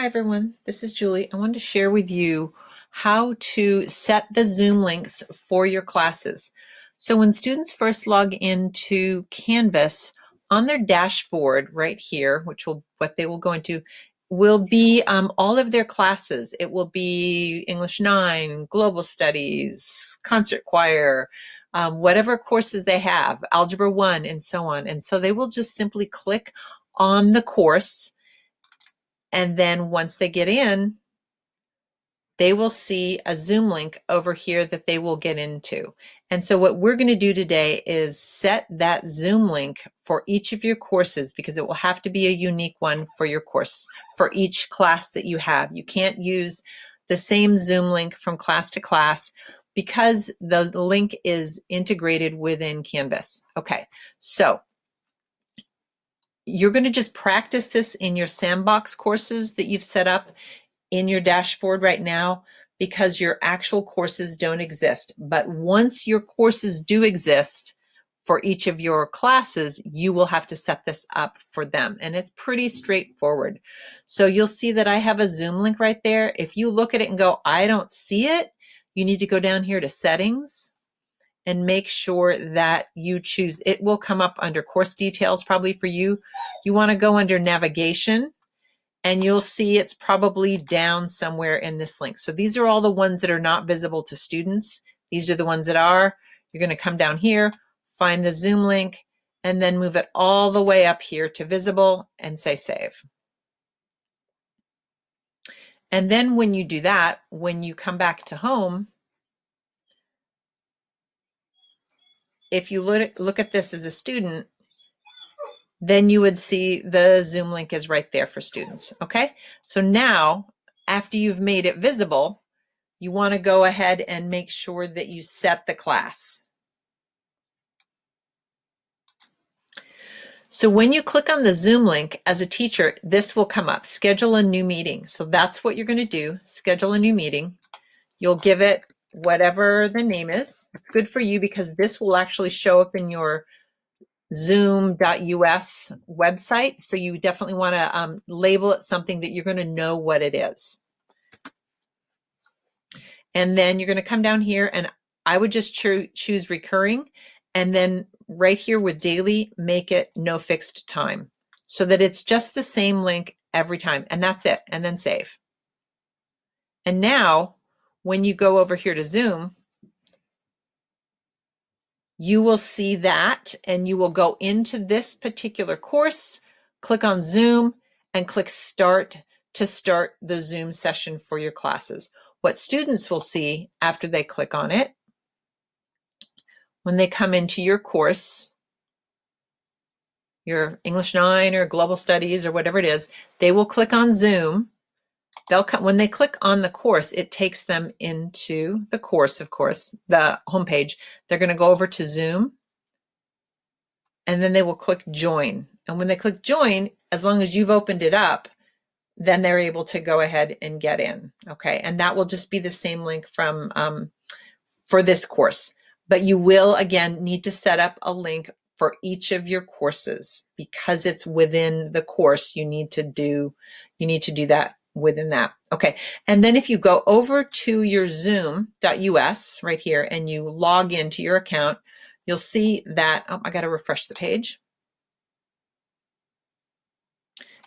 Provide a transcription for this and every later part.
Hi everyone, this is Julie. I wanted to share with you how to set the Zoom links for your classes. So when students first log into Canvas, on their dashboard right here, what they will go into, will be all of their classes. It will be English 9, Global Studies, Concert Choir, whatever courses they have, Algebra 1, and so on. And so they will just simply click on the course, and then once they get in, they will see a Zoom link over here that they will get into. And so what we're going to do today is set that Zoom link for each of your courses, because it will have to be a unique one for your course, for each class that you have. You can't use the same Zoom link from class to class because the link is integrated within Canvas. Okay, so you're going to just practice this in your Sandbox courses that you've set up in your dashboard right now, because your actual courses don't exist. But once your courses do exist for each of your classes, you will have to set this up for them. And it's pretty straightforward. So you'll see that I have a Zoom link right there. If you look at it and go, I don't see it, you need to go down here to settings and make sure that you choose, it will come up under course details probably for you. You want to go under navigation, and you'll see it's probably down somewhere in this link. So these are all the ones that are not visible to students. These are the ones that are. You're going to come down here, find the Zoom link, and then move it all the way up here to visible and say save. And then when you do that, when you come back to home, if you look at this as a student, then you would see the Zoom link is right there for students. Okay, so now after you've made it visible, you want to go ahead and make sure that you set the class. So when you click on the Zoom link as a teacher, this will come up, schedule a new meeting. So that's what you're going to do, schedule a new meeting. You'll give it whatever the name is. It's good for you because this will actually show up in your zoom.us website. So you definitely want to label it something that you're going to know what it is. And then you're going to come down here, and I would just choose recurring, and then right here with daily, make it no fixed time, so that it's just the same link every time, and that's it, and then save. And now when you go over here to Zoom, you will see that, and you will go into this particular course, click on Zoom, and click Start to start the Zoom session for your classes. What students will see after they click on it, when they come into your course, your English 9 or Global Studies or whatever it is, they will click on Zoom. They'll come, when they click on the course, it takes them into the course, of course, the homepage. They're going to go over to Zoom, and then they will click Join. And when they click Join, as long as you've opened it up, then they're able to go ahead and get in. Okay, and that will just be the same link from for this course. But you will, again, need to set up a link for each of your courses, because it's within the course. You need to do that within that. Okay, and then if you go over to your zoom.us right here and you log into your account, you'll see that, oh, I got to refresh the page.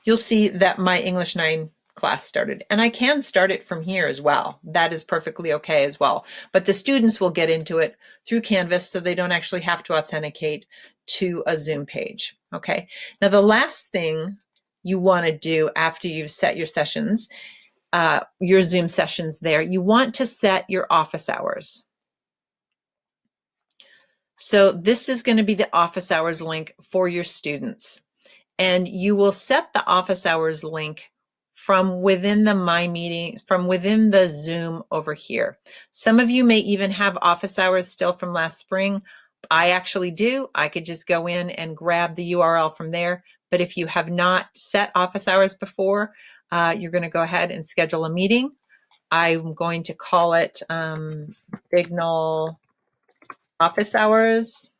You'll see that my English 9 class started, and I can start it from here as well. That is perfectly okay as well. But the students will get into it through Canvas, so they don't actually have to authenticate to a Zoom page. Okay. Now the last thing you want to do after you've set your sessions, your Zoom sessions there, you want to set your office hours. So this is going to be the office hours link for your students. And you will set the office hours link from within the My Meetings, from within the Zoom over here. Some of you may even have office hours still from last spring. I actually do. I could just go in and grab the URL from there. But if you have not set office hours before, you're going to go ahead and schedule a meeting. I'm going to call it Signal Office Hours.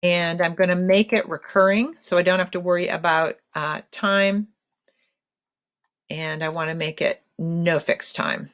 And I'm going to make it recurring so I don't have to worry about time. And I want to make it no fixed time.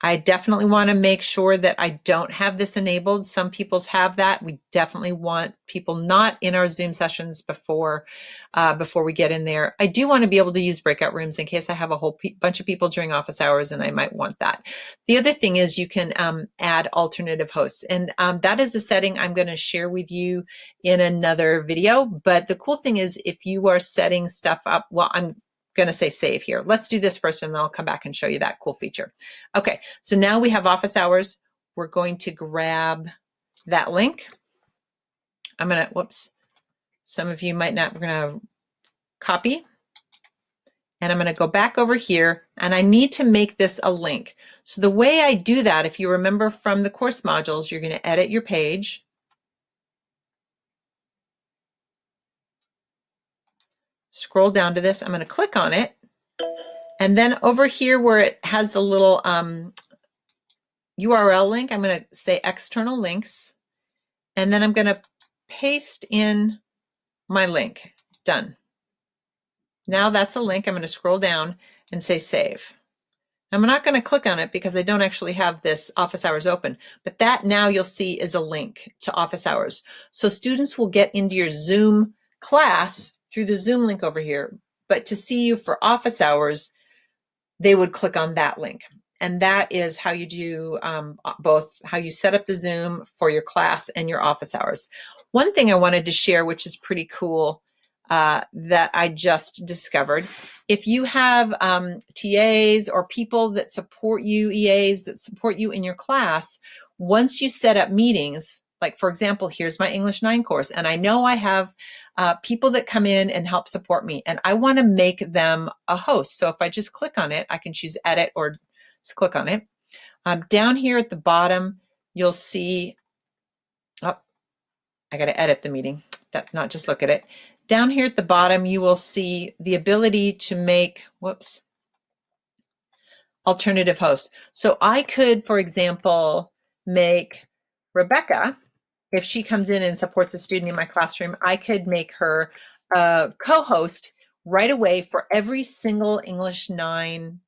I definitely want to make sure that I don't have this enabled. Some people's have that. We definitely want people not in our Zoom sessions before we get in there. I do want to be able to use breakout rooms in case I have a whole bunch of people during office hours and I might want that. The other thing is you can add alternative hosts, and that is a setting I'm going to share with you in another video. But the cool thing is if you are setting stuff up, well, I'm going to say save here. Let's do this first and then I'll come back and show you that cool feature. Okay, so now we have office hours. We're going to grab that link. I'm going to, whoops, some of you might not, we're going to copy. And I'm going to go back over here and I need to make this a link. So the way I do that, if you remember from the course modules, you're going to edit your page. Scroll down to this. I'm going to click on it. And then over here where it has the little URL link, I'm going to say external links. And then I'm going to paste in my link. Done. Now that's a link. I'm going to scroll down and say save. I'm not going to click on it because I don't actually have this office hours open, but that now you'll see is a link to office hours. So students will get into your Zoom class through the Zoom link over here, but to see you for office hours, they would click on that link. And that is how you do both how you set up the Zoom for your class and your office hours. One thing I wanted to share, which is pretty cool, that I just discovered. If you have TAs or people that support you, EAs that support you in your class, once you set up meetings, like for example, here's my English 9 course, and I know I have people that come in and help support me, and I want to make them a host. So if I just click on it, I can choose edit or just click on it. Down here at the bottom, you'll see, oh, I got to edit the meeting. That's not just look at it. Down here at the bottom, you will see the ability to make, whoops, alternative hosts. So I could, for example, make Rebecca, if she comes in and supports a student in my classroom, I could make her a co-host right away for every single English 9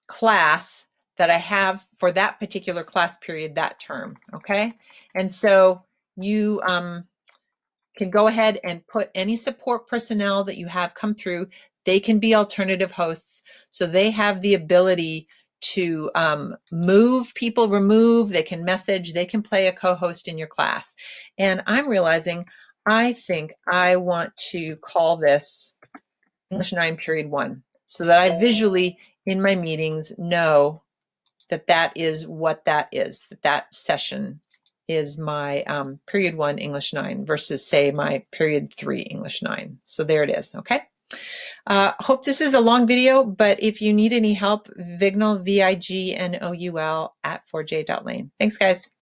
class that I have for that particular class period that term, okay? And so you can go ahead and put any support personnel that you have come through. They can be alternative hosts. So they have the ability to move people, remove, they can message, they can play a co-host in your class. And I'm realizing, I think I want to call this English 9 period 1 so that I visually in my meetings know that that is what that is, that session is my period 1 English 9 versus say my period 3 English 9. So there it is, okay? Hope this is a long video, but if you need any help, Vignol, VIGNOUL @4j.lane. Thanks guys.